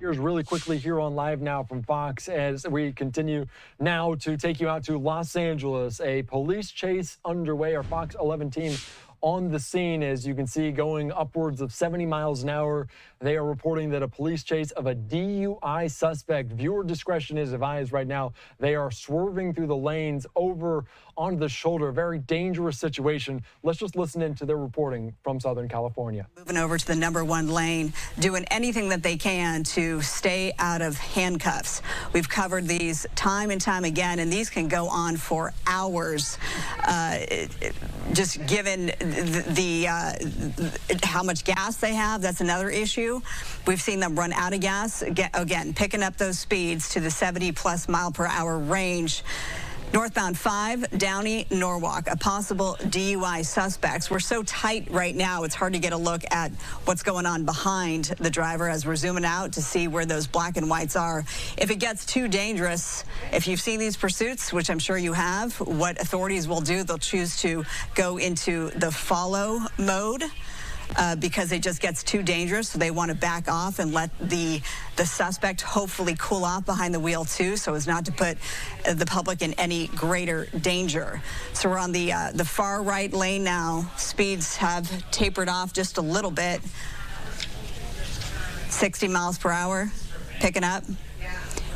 Here's really quickly here on Live Now from Fox as we continue now to take you out to Los Angeles. A police chase underway. Our Fox 11 team on the scene, as you can see, going upwards of 70 miles an hour. They are reporting that a police chase of a DUI suspect. Viewer discretion is advised right now. They are swerving through the lanes over onto the shoulder. Very dangerous situation. Let's just listen in to their reporting from Southern California. Moving over to the #1 lane, doing anything that they can to stay out of handcuffs. We've covered these time and time again, and these can go on for hours. Just given how much gas they have, that's another issue. We've seen them run out of gas, again, picking up those speeds to the 70+ mile per hour range. Northbound 5, Downey Norwalk, a possible DUI suspects. We're so tight right now, it's hard to get a look at what's going on behind the driver as we're zooming out to see where those black and whites are. If it gets too dangerous, if you've seen these pursuits, which I'm sure you have, what authorities will do, they'll choose to go into the follow mode. Because it just gets too dangerous, so they want to back off and let the suspect hopefully cool off behind the wheel too, so as not to put the public in any greater danger. So we're on the far right lane now. Speeds have tapered off just a little bit. 60 miles per hour, picking up.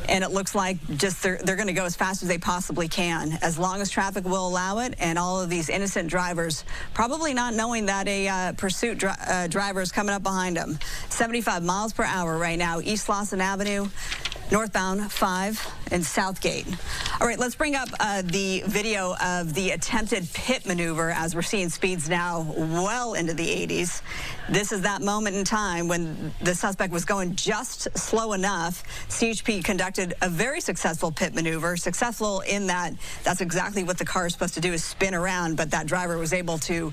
And it looks like just they're going to go as fast as they possibly can, as long as traffic will allow it. And all of these innocent drivers probably not knowing that a pursuit driver is coming up behind them. 75 miles per hour right now, East Lawson Avenue, northbound 5 and Southgate. All right, let's bring up the video of the attempted pit maneuver as we're seeing speeds now well into the 80s. This is that moment in time when the suspect was going just slow enough. CHP conducted a very successful pit maneuver, successful in that that's exactly what the car is supposed to do, is spin around, but that driver was able to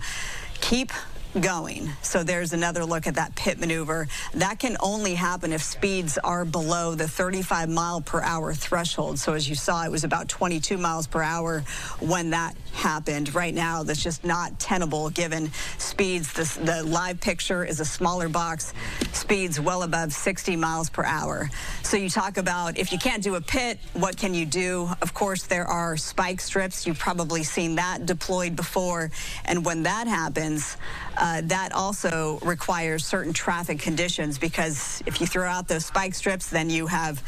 keep going. So there's another look at that pit maneuver. That can only happen if speeds are below the 35 mile per hour threshold. So as you saw, it was about 22 miles per hour when that happened. Right now, that's just not tenable given speeds. The live picture is a smaller box, speeds well above 60 miles per hour. So you talk about if you can't do a pit, what can you do? Of course, there are spike strips. You've probably seen that deployed before. And when that happens, that also requires certain traffic conditions, because if you throw out those spike strips, then you have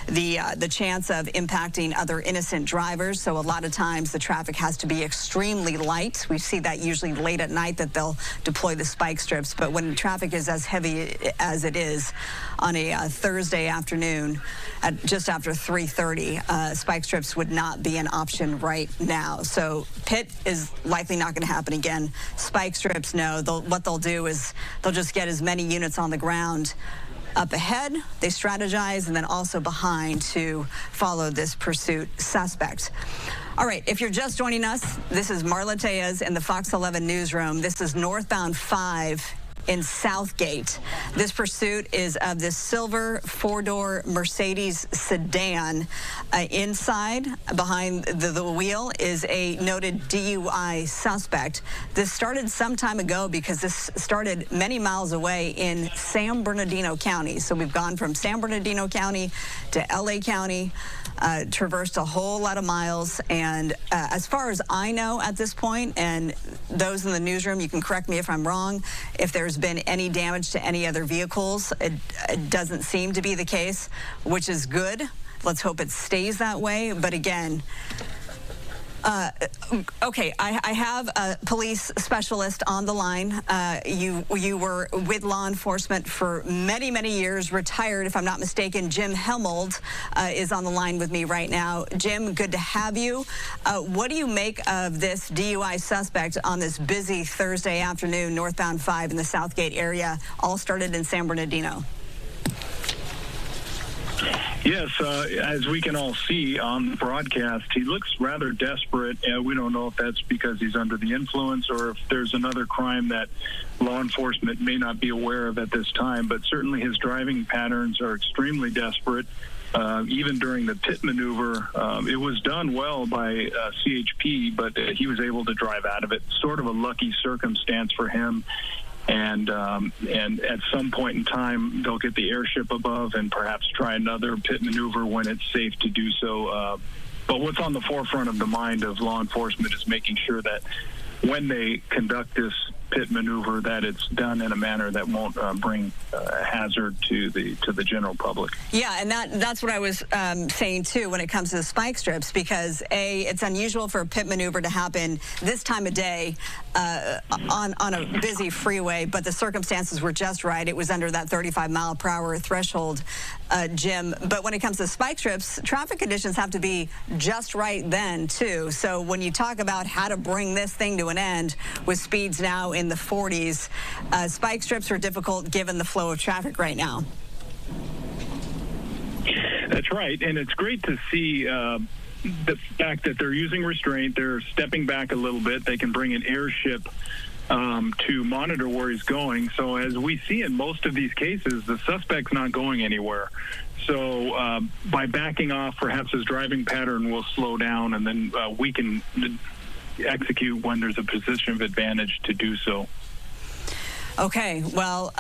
the chance of impacting other innocent drivers. So a lot of times the traffic has to be extremely light. We see that usually late at night that they'll deploy the spike strips. But when traffic is as heavy as it is on a Thursday afternoon at just after 3:30, spike strips would not be an option right now. So pit is likely not going to happen again. Spike strips, no. What they'll do is they'll just get as many units on the ground up ahead, they strategize, and then also behind to follow this pursuit suspect. All right, if you're just joining us, this is Marla Tejas in the Fox 11 newsroom. This is northbound 5 in Southgate. This pursuit is of this silver 4-door Mercedes sedan. Inside, behind the wheel, is a noted DUI suspect. This started some time ago because this started many miles away in San Bernardino County. So we've gone from San Bernardino County to LA County, traversed a whole lot of miles. And as far as I know at this point, and those in the newsroom, you can correct me if I'm wrong, if there's been any damage to any other vehicles, it doesn't seem to be the case, which is good. Let's hope it stays that way. But again, okay, I have a police specialist on the line. You were with law enforcement for many, many years, retired, if I'm not mistaken. Jim Helmold is on the line with me right now. Jim, good to have you. What do you make of this DUI suspect on this busy Thursday afternoon, northbound 5 in the Southgate area? All started in San Bernardino. Yes, as we can all see on the broadcast, he looks rather desperate. We don't know if that's because he's under the influence or if there's another crime that law enforcement may not be aware of at this time. But certainly his driving patterns are extremely desperate. Even during the pit maneuver, it was done well by CHP, but he was able to drive out of it. Sort of a lucky circumstance for him. and at some point in time they'll get the airship above and perhaps try another pit maneuver when it's safe to do so. But what's on the forefront of the mind of law enforcement is making sure that when they conduct this pit maneuver, that it's done in a manner that won't bring hazard to the general public. Yeah, and that's what I was saying too when it comes to the spike strips, because it's unusual for a pit maneuver to happen this time of day on a busy freeway, but the circumstances were just right. It was under that 35-mile-per-hour threshold, Jim. But when it comes to spike strips, traffic conditions have to be just right then too. So when you talk about how to bring this thing to an end with speeds now in the 40s, spike strips are difficult given the flow of traffic right now. That's right, and it's great to see the fact that they're using restraint. They're stepping back a little bit. They can bring an airship to monitor where he's going. So as we see in most of these cases, the suspect's not going anywhere. So by backing off, perhaps his driving pattern will slow down, and then we can execute when there's a position of advantage to do so. Okay, well,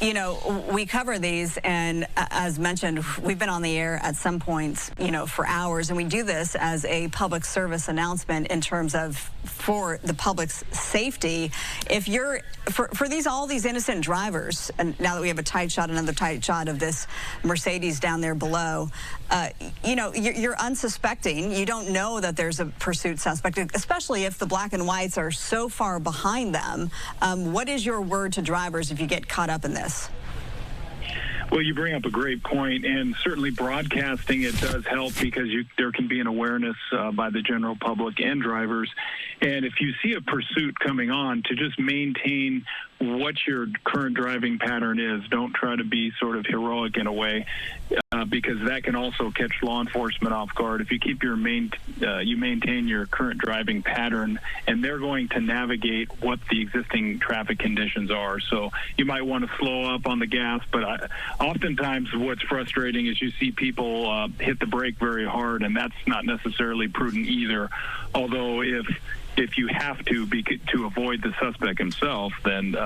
you know, we cover these, and as mentioned, we've been on the air at some points, you know, for hours, and we do this as a public service announcement in terms of for the public's safety. If you're, for all these innocent drivers, and now that we have another tight shot of this Mercedes down there below, you know, you're unsuspecting. You don't know that there's a pursuit suspect, especially if the black and whites are so far behind them. What is your word to drivers if you get caught up in this? Well, you bring up a great point, and certainly broadcasting it does help because there can be an awareness by the general public and drivers. And if you see a pursuit coming on, to just maintain what your current driving pattern is. Don't try to be sort of heroic in a way, because that can also catch law enforcement off guard. If you keep you maintain your current driving pattern, and they're going to navigate what the existing traffic conditions are. So you might want to slow up on the gas, but oftentimes what's frustrating is you see people hit the brake very hard, and that's not necessarily prudent either. Although if you have to avoid the suspect himself, then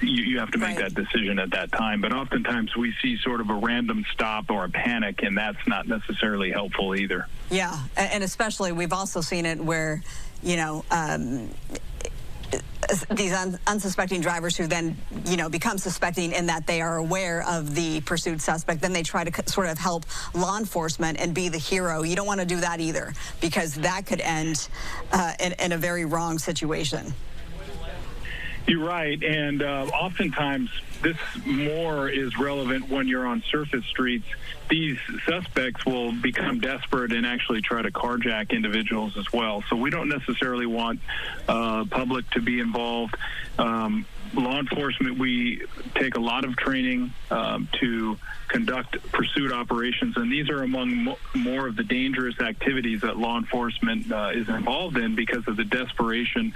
you have to make that decision at that time. But oftentimes we see sort of a random stop or a panic, and that's not necessarily helpful either. Yeah, and especially we've also seen it where, you know, these unsuspecting drivers who then, you know, become suspecting in that they are aware of the pursued suspect, then they try to sort of help law enforcement and be the hero. You don't want to do that either, because that could end in a very wrong situation. You're right, and oftentimes this more is relevant when you're on surface streets. These suspects will become desperate and actually try to carjack individuals as well. So we don't necessarily want public to be involved. Law enforcement, we take a lot of training to conduct pursuit operations, and these are among more of the dangerous activities that law enforcement is involved in because of the desperation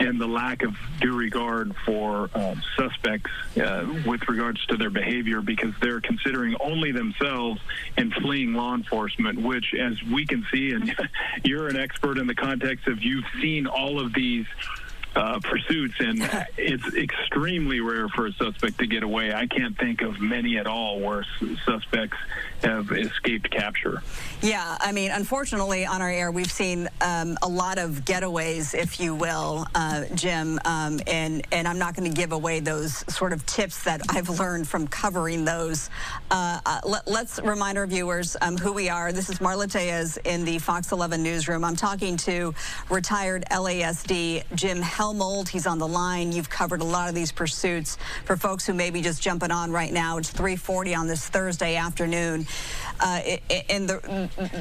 and the lack of due regard for suspects with regards to their behavior, because they're considering only themselves and fleeing law enforcement, which, as we can see, and you're an expert in the context of you've seen all of these pursuits, and it's extremely rare for a suspect to get away. I can't think of many at all where suspects have escaped capture. Yeah, I mean, unfortunately, on our air, we've seen a lot of getaways, if you will, Jim, and I'm not going to give away those sort of tips that I've learned from covering those. Let's remind our viewers who we are. This is Marla Tejas in the Fox 11 newsroom. I'm talking to retired LASD Jim Helmold. He's on the line. You've covered a lot of these pursuits. For folks who may be just jumping on right now, it's 3:40 on this Thursday afternoon.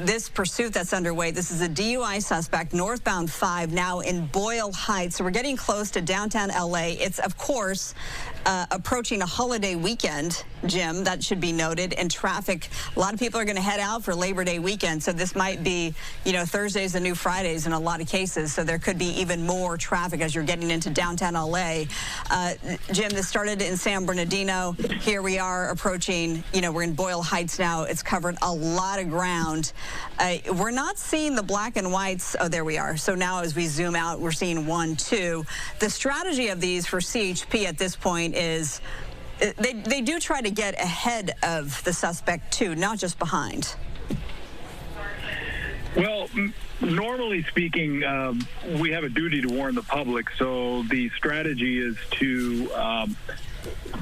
This pursuit that's underway, this is a DUI suspect, northbound 5, now in Boyle Heights. So we're getting close to downtown LA. It's, of course, approaching a holiday weekend, Jim, that should be noted, and traffic. A lot of people are going to head out for Labor Day weekend, so this might be, Thursdays the new Fridays in a lot of cases, so there could be even more traffic as you're getting into downtown LA. Jim, this started in San Bernardino. Here we are approaching, we're in Boyle Heights now. It's covered a lot of ground. We're not seeing the black and whites. Oh, there we are. So now as we zoom out, we're seeing 1, 2. The strategy of these for CHP at this point is they do try to get ahead of the suspect too, not just behind. Well, normally speaking, we have a duty to warn the public, so the strategy is to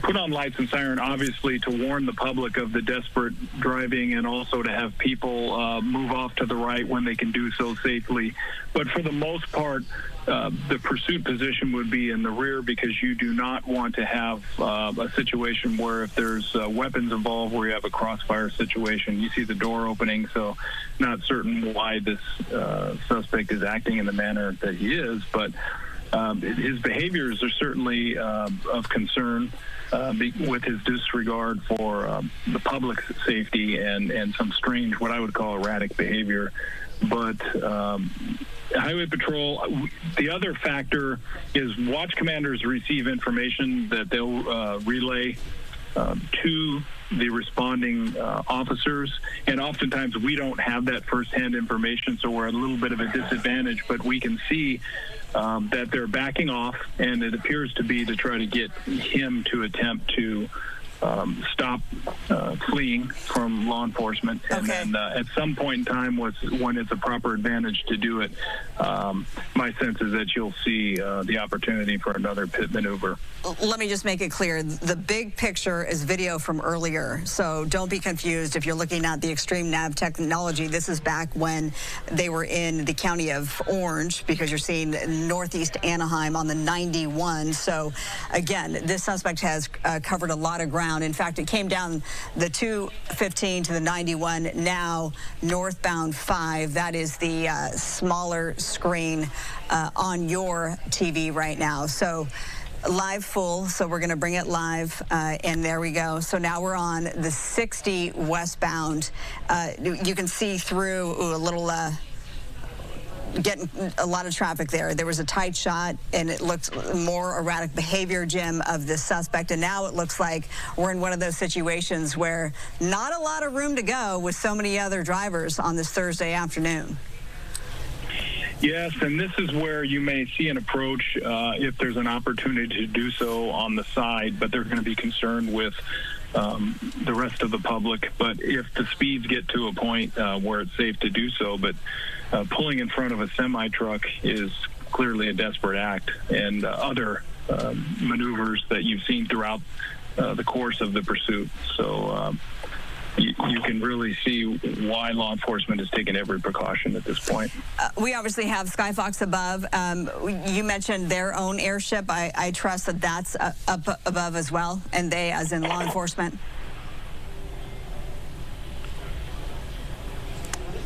put on lights and siren, obviously, to warn the public of the desperate driving and also to have people move off to the right when they can do so safely. But for the most part, the pursuit position would be in the rear because you do not want to have a situation where if there's weapons involved where you have a crossfire situation, you see the door opening, so not certain why this suspect is acting in the manner that he is, but his behaviors are certainly of concern with his disregard for the public's safety and some strange, what I would call erratic behavior. But Highway Patrol, the other factor is watch commanders receive information that they'll relay to the responding officers, and oftentimes we don't have that firsthand information, so we're at a little bit of a disadvantage, but we can see that they're backing off, and it appears to be to try to get him to attempt to stop fleeing from law enforcement. And then at some point in time, when it's a proper advantage to do it, my sense is that you'll see the opportunity for another pit maneuver. Let me just make it clear. The big picture is video from earlier, so don't be confused if you're looking at the extreme nav technology. This is back when they were in the county of Orange, because you're seeing northeast Anaheim on the 91. So again, this suspect has covered a lot of ground. In fact, it came down the 215 to the 91, now northbound 5. That is the smaller screen on your TV right now. So live full, so we're going to bring it live, and there we go. So now we're on the 60 westbound. You can see through a little getting a lot of traffic there. There was a tight shot, and it looked more erratic behavior, Jim, of this suspect. And now it looks like we're in one of those situations where not a lot of room to go with so many other drivers on this Thursday afternoon. Yes, and this is where you may see an approach if there's an opportunity to do so on the side, but they're going to be concerned with the rest of the public. But if the speeds get to a point where it's safe to do so, but pulling in front of a semi-truck is clearly a desperate act, and other maneuvers that you've seen throughout the course of the pursuit. So you can really see why law enforcement has taken every precaution at this point. We obviously have SkyFOX above. You mentioned their own airship. I trust that that's up above as well, and they as in law enforcement.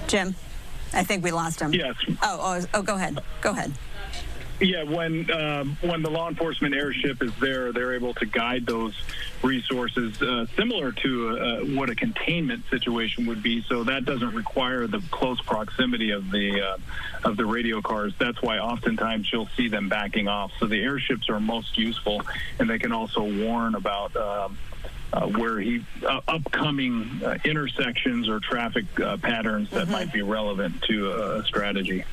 Jim, I think we lost him. Yes. Oh, go ahead. Go ahead. Yeah, when the law enforcement airship is there, they're able to guide those resources similar to what a containment situation would be. So that doesn't require the close proximity of the radio cars. That's why oftentimes you'll see them backing off. So the airships are most useful, and they can also warn about where upcoming intersections or traffic patterns that might be relevant to a strategy.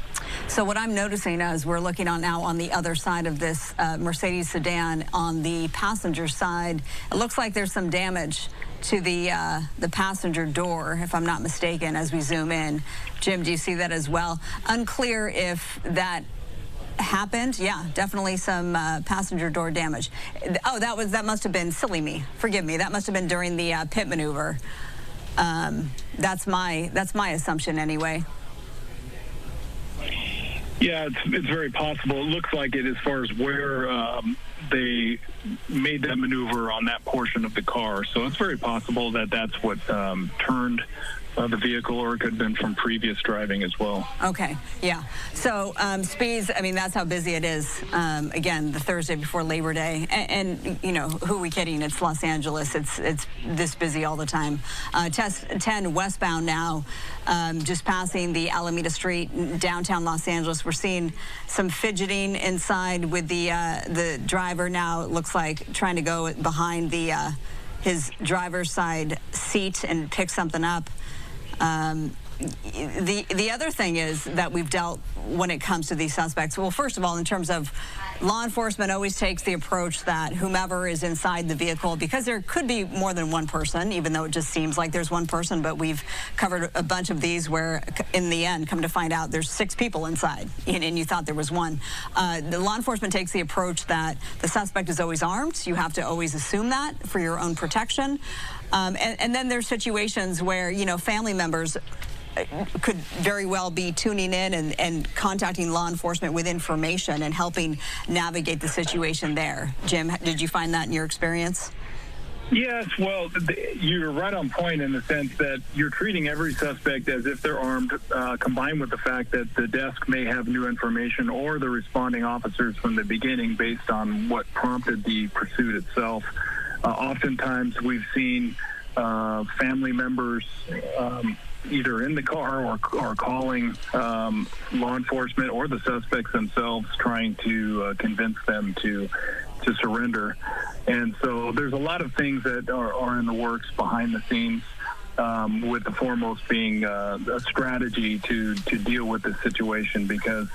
So what I'm noticing as we're looking on now on the other side of this Mercedes sedan, on the passenger side, it looks like there's some damage to the passenger door, if I'm not mistaken, as we zoom in. Jim, do you see that as well? Unclear if that happened. Yeah, definitely some passenger door damage. Oh, that must have been, silly me, forgive me, that must have been during the pit maneuver. That's my assumption anyway. Yeah, it's very possible. It looks like it as far as where they made that maneuver on that portion of the car. So it's very possible that that's what turned the vehicle, or it could have been from previous driving as well. Okay, yeah. So speeds, I mean, that's how busy it is. Again, the Thursday before Labor Day. And you know, who are we kidding? It's Los Angeles. It's this busy all the time. Test 10 westbound now, just passing the Alameda Street, downtown Los Angeles. We're seeing some fidgeting inside with the driver now. It looks like trying to go behind his driver's side seat and pick something up. The other thing is that we've dealt when it comes to these suspects. Well, first of all, in terms of law enforcement always takes the approach that whomever is inside the vehicle, because there could be more than one person, even though it just seems like there's one person, but we've covered a bunch of these where in the end, come to find out there's 6 people inside and you thought there was one. The law enforcement takes the approach that the suspect is always armed. You have to always assume that for your own protection. And then there's situations where, you know, family members could very well be tuning in and contacting law enforcement with information and helping navigate the situation there. Jim, did you find that in your experience? Yes, well, you're right on point in the sense that you're treating every suspect as if they're armed, combined with the fact that the desk may have new information or the responding officers from the beginning based on what prompted the pursuit itself. Oftentimes we've seen family members either in the car or calling law enforcement or the suspects themselves, trying to convince them to surrender. And so there's a lot of things that are in the works behind the scenes, with the foremost being a strategy to deal with this situation, because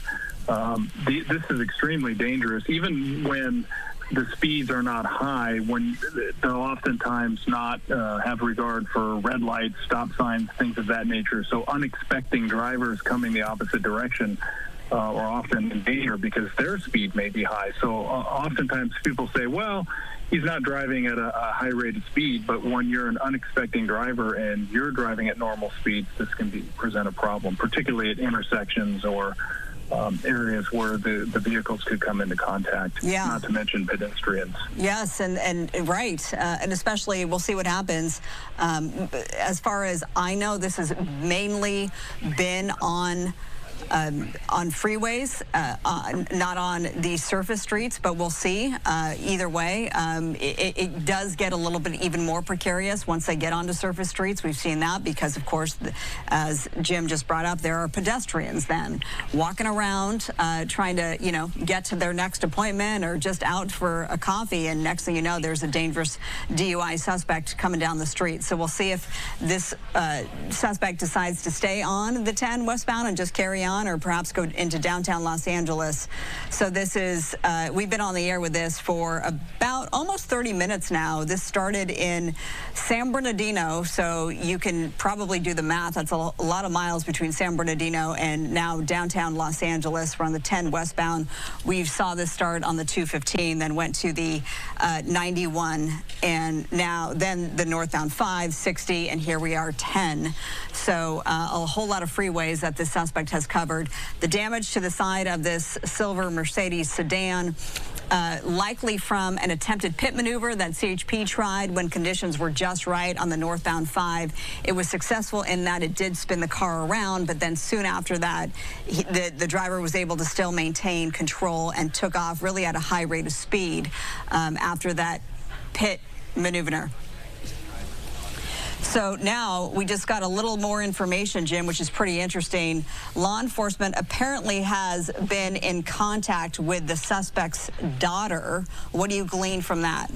this is extremely dangerous. Even when the speeds are not high, when they'll oftentimes not have regard for red lights, stop signs, things of that nature. So unexpected drivers coming the opposite direction are often in danger because their speed may be high. So oftentimes people say, well, he's not driving at a high rate of speed, but when you're an unexpected driver and you're driving at normal speeds, this can present a problem, particularly at intersections or areas where the vehicles could come into contact, not to mention pedestrians. Yes, and right, and especially we'll see what happens. As far as I know, this has mainly been on freeways, not on the surface streets, but we'll see. Either way, it does get a little bit even more precarious once they get onto surface streets. We've seen that because, of course, as Jim just brought up, there are pedestrians then walking around trying to, you know, get to their next appointment or just out for a coffee, and next thing you know, there's a dangerous DUI suspect coming down the street. So we'll see if this suspect decides to stay on the 10 westbound and just carry on, or perhaps go into downtown Los Angeles. So this is, we've been on the air with this for about almost 30 minutes now. This started in San Bernardino, so you can probably do the math. That's a lot of miles between San Bernardino and now downtown Los Angeles. We're on the 10 westbound. We saw this start on the 215, then went to the 91, and now then the northbound 5, 60, and here we are 10. So a whole lot of freeways that this suspect has covered. The damage to the side of this silver Mercedes sedan, likely from an attempted pit maneuver that CHP tried when conditions were just right on the northbound 5. It was successful in that it did spin the car around, but then soon after that, the driver was able to still maintain control and took off really at a high rate of speed after that pit maneuver. So now we just got a little more information, Jim, which is pretty interesting. Law enforcement apparently has been in contact with the suspect's daughter. What do you glean from that?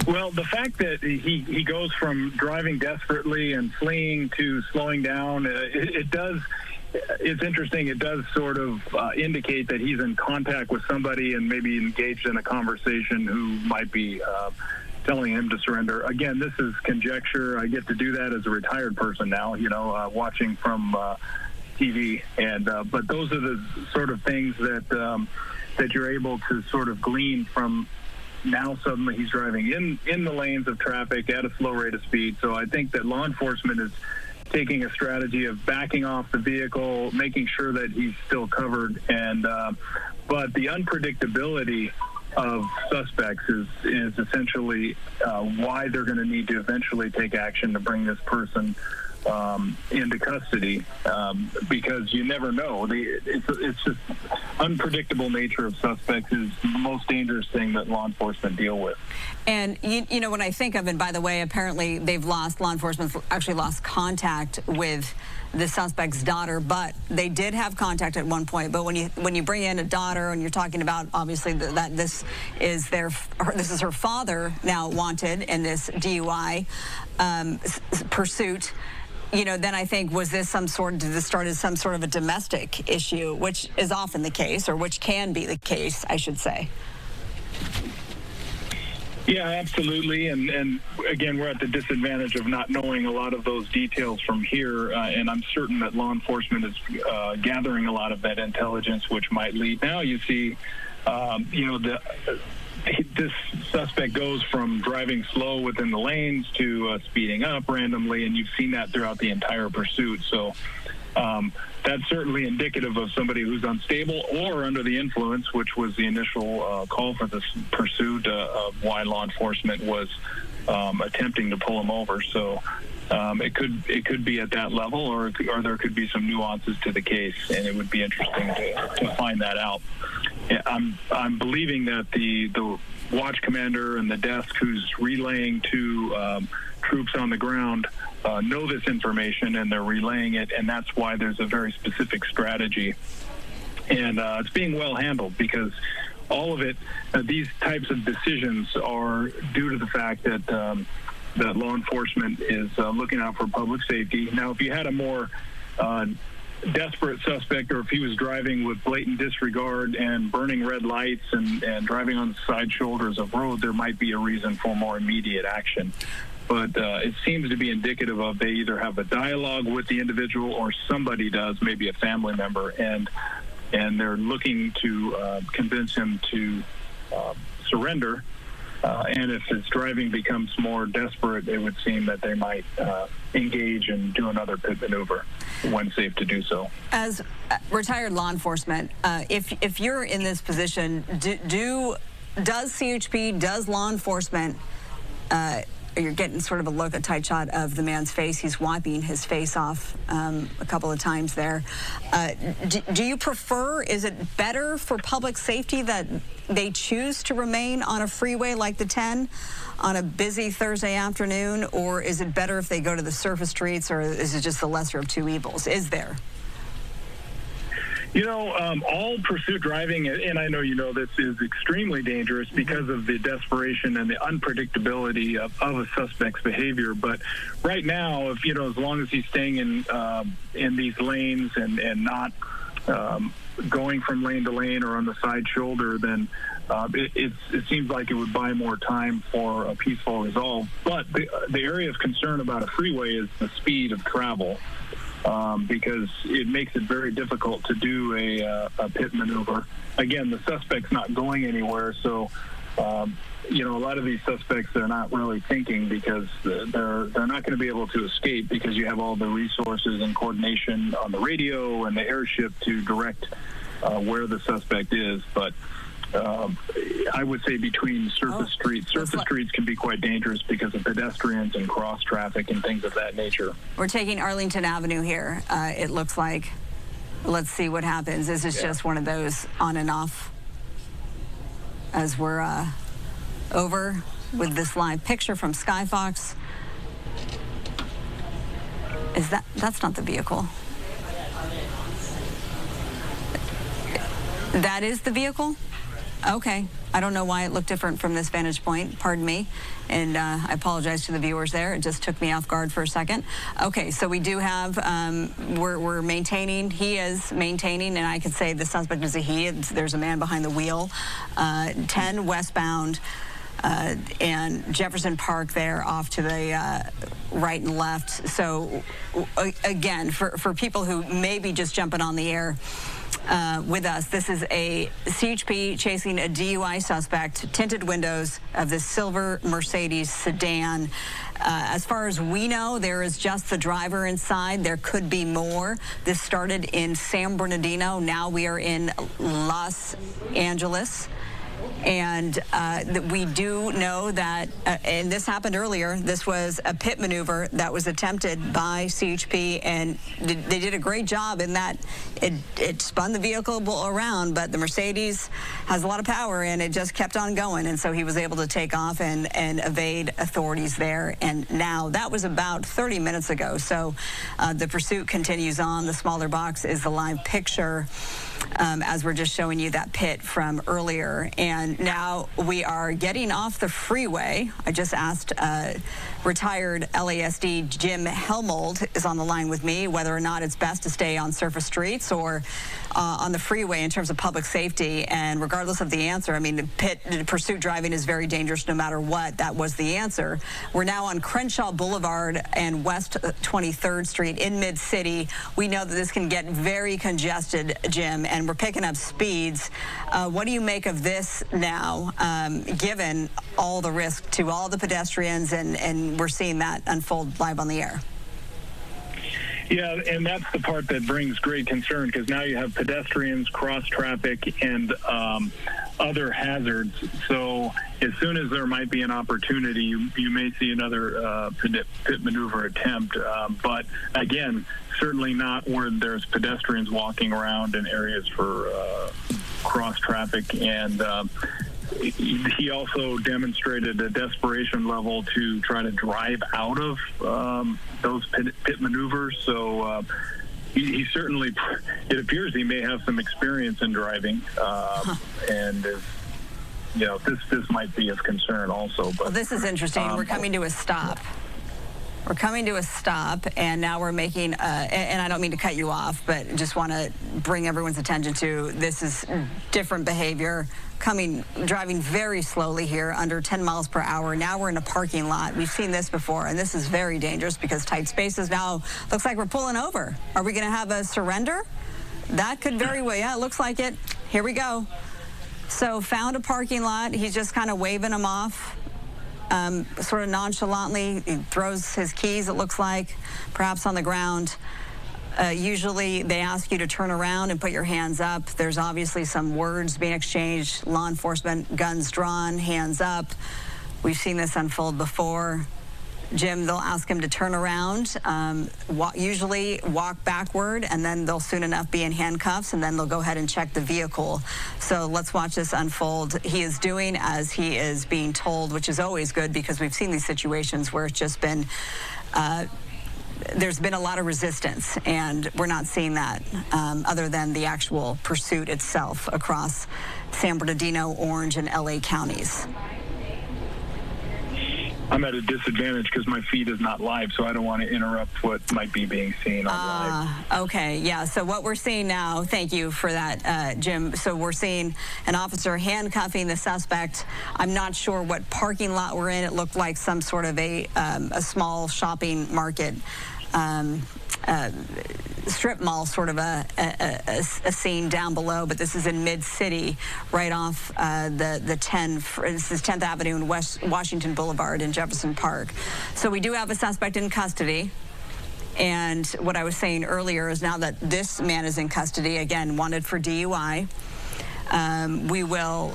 Well, the fact that he goes from driving desperately and fleeing to slowing down, it's interesting. It does sort of indicate that he's in contact with somebody and maybe engaged in a conversation who might be telling him to surrender. Again, this is conjecture. I get to do that as a retired person now, you know, watching from TV. And but those are the sort of things that you're able to sort of glean from. Now suddenly he's driving in the lanes of traffic at a slow rate of speed. So I think that law enforcement is taking a strategy of backing off the vehicle, making sure that he's still covered. And but the unpredictability of suspects is essentially why they're going to need to eventually take action to bring this person into custody, because you never know. It's just unpredictable nature of suspects is the most dangerous thing that law enforcement deal with. And you know, when I think of it, by the way, apparently law enforcement's actually lost contact with the suspect's daughter, but they did have contact at one point. But when you bring in a daughter and you're talking about obviously that this is her father now wanted in this DUI pursuit. You know, then I think, did this start as some sort of a domestic issue, which is often the case, or which can be the case, I should say. Yeah, absolutely. And again, we're at the disadvantage of not knowing a lot of those details from here. And I'm certain that law enforcement is gathering a lot of that intelligence, which might lead. Now you see, this suspect goes from driving slow within the lanes to speeding up randomly, and you've seen that throughout the entire pursuit. So that's certainly indicative of somebody who's unstable or under the influence, which was the initial call for this pursuit of why law enforcement was attempting to pull him over. So it could be at that level, or there could be some nuances to the case, and it would be interesting to find that out. I'm believing that the watch commander and the desk who's relaying to troops on the ground know this information, and they're relaying it, and that's why there's a very specific strategy. And it's being well handled, because all of it, these types of decisions are due to the fact that that law enforcement is looking out for public safety. Now, if you had a more desperate suspect, or if he was driving with blatant disregard and burning red lights and driving on the side shoulders of road, there might be a reason for more immediate action. But it seems to be indicative of they either have a dialogue with the individual, or somebody does, maybe a family member, and they're looking to convince him to surrender. And if his driving becomes more desperate, it would seem that they might engage and do another pit maneuver when safe to do so. As retired law enforcement, if you're in this position, does CHP, does law enforcement, you're getting sort of a tight shot of the man's face. He's wiping his face off a couple of times there. Do you prefer, is it better for public safety that they choose to remain on a freeway like the 10 on a busy Thursday afternoon, or is it better if they go to the surface streets, or is it just the lesser of two evils? Is there? You know, all pursuit driving, and I know you know this, is extremely dangerous because of the desperation and the unpredictability of a suspect's behavior. But right now, if as long as he's staying in these lanes and not going from lane to lane or on the side shoulder, then it seems like it would buy more time for a peaceful resolve. But the area of concern about a freeway is the speed of travel. Because it makes it very difficult to do a pit maneuver. Again, the suspect's not going anywhere, so a lot of these suspects, they're not really thinking, because they're not going to be able to escape, because you have all the resources and coordination on the radio and the airship to direct where the suspect is. But I would say between surface streets can be quite dangerous because of pedestrians and cross traffic and things of that nature. We're taking Arlington Avenue here, it looks like. Let's see what happens. This is just one of those on and off as we're over with this live picture from SkyFOX. That's not the vehicle. That is the vehicle? Okay. I don't know why it looked different from this vantage point. Pardon me. And I apologize to the viewers there. It just took me off guard for a second. Okay, so we do have, we're maintaining, he is maintaining, and I could say the suspect is a he. There's a man behind the wheel. 10 westbound. And Jefferson Park there off to the right and left. So, again, for people who may be just jumping on the air with us, this is a CHP chasing a DUI suspect, tinted windows of this silver Mercedes sedan. As far as we know, there is just the driver inside. There could be more. This started in San Bernardino. Now we are in Los Angeles. And we do know that, and this happened earlier, this was a pit maneuver that was attempted by CHP, and they did a great job in that it spun the vehicle around, but the Mercedes has a lot of power, and it just kept on going, and so he was able to take off and evade authorities there. And now, that was about 30 minutes ago, so the pursuit continues on. The smaller box is the live picture, as we're just showing you that pit from earlier. And now we are getting off the freeway. I just asked retired LASD Jim Helmold is on the line with me, whether or not it's best to stay on surface streets or on the freeway in terms of public safety. And regardless of the answer, I mean, the pursuit driving is very dangerous no matter what. That was the answer. We're now on Crenshaw Boulevard and West 23rd Street in Mid-City. We know that this can get very congested, Jim, and we're picking up speeds. What do you make of this now, given all the risk to all the pedestrians, and we're seeing that unfold live on the air? Yeah, and that's the part that brings great concern, because now you have pedestrians, cross traffic, and other hazards. So as soon as there might be an opportunity, you may see another pit maneuver attempt. But again, certainly not where there's pedestrians walking around in areas for cross traffic. And he also demonstrated a desperation level to try to drive out of those pit maneuvers. So he certainly, it appears he may have some experience in driving, and you know, this might be of concern also. But well, this is interesting. We're coming to a stop. We're coming to a stop, and now we're making, and I don't mean to cut you off, but just want to bring everyone's attention to this is different behavior, driving very slowly here, under 10 miles per hour. Now we're in a parking lot. We've seen this before, and this is very dangerous because tight spaces. Now looks like we're pulling over. Are we going to have a surrender? That could very well, yeah, it looks like it. Here we go. So found a parking lot. He's just kind of waving them off. Sort of nonchalantly, he throws his keys, it looks like, perhaps on the ground. Usually they ask you to turn around and put your hands up. There's obviously some words being exchanged. Law enforcement, guns drawn, hands up. We've seen this unfold before. Jim, they'll ask him to turn around, usually walk backward, and then they'll soon enough be in handcuffs, and then they'll go ahead and check the vehicle. So let's watch this unfold. He is doing as he is being told, which is always good because we've seen these situations where it's just been, there's been a lot of resistance, and we're not seeing that other than the actual pursuit itself across San Bernardino, Orange, and LA counties. I'm at a disadvantage because my feed is not live, so I don't want to interrupt what might be being seen on live. Okay, yeah, so what we're seeing now, thank you for that, Jim. So we're seeing an officer handcuffing the suspect. I'm not sure what parking lot we're in. It looked like some sort of a small shopping market, strip mall, sort of a scene down below, but this is in Mid-City, right off this is 10th Avenue and West Washington Boulevard in Jefferson Park. So we do have a suspect in custody. And what I was saying earlier is now that this man is in custody, again, wanted for DUI, we will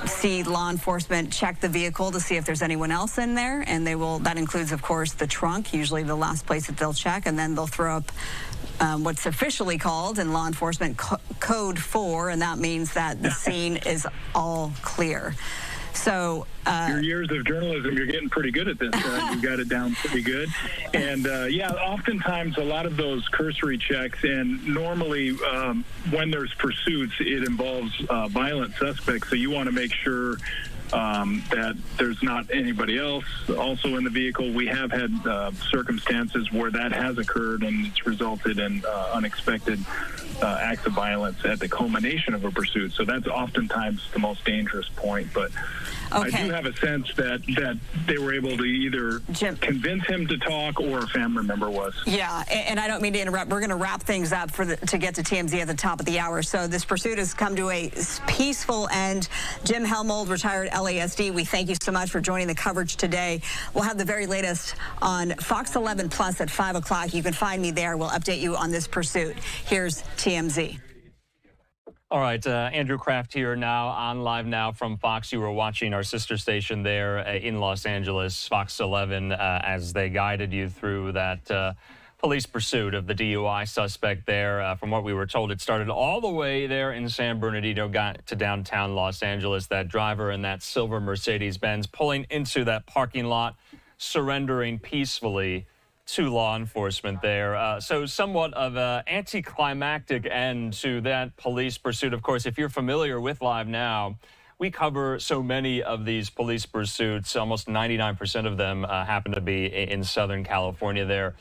see law enforcement check the vehicle to see if there's anyone else in there, and that includes, of course, the trunk, usually the last place that they'll check, and then they'll throw up what's officially called in law enforcement code 4, and that means that the scene is all clear. So your years of journalism, you're getting pretty good at this. You got it down pretty good. And yeah, oftentimes a lot of those cursory checks, and normally when there's pursuits, it involves violent suspects. So you want to make sure that there's not anybody else also in the vehicle. We have had circumstances where that has occurred, and it's resulted in unexpected acts of violence at the culmination of a pursuit. So that's oftentimes the most dangerous point. But okay. I do have a sense that they were able to either convince him to talk, or a family member was. Yeah, and I don't mean to interrupt. We're going to wrap things up to get to TMZ at the top of the hour. So this pursuit has come to a peaceful end. Jim Helmold, retired LASD, we thank you so much for joining the coverage today. We'll have the very latest on Fox 11 Plus at 5 o'clock. You can find me there. We'll update you on this pursuit. Here's TMZ. All right, Andrew Kraft here now on Live Now from Fox. You were watching our sister station there in Los Angeles, Fox 11, as they guided you through that police pursuit of the DUI suspect there. From what we were told, it started all the way there in San Bernardino, got to downtown Los Angeles. That driver in that silver Mercedes-Benz pulling into that parking lot, surrendering peacefully to law enforcement there. So somewhat of an anticlimactic end to that police pursuit. Of course, if you're familiar with Live Now, we cover so many of these police pursuits. Almost 99% of them happen to be in Southern California there.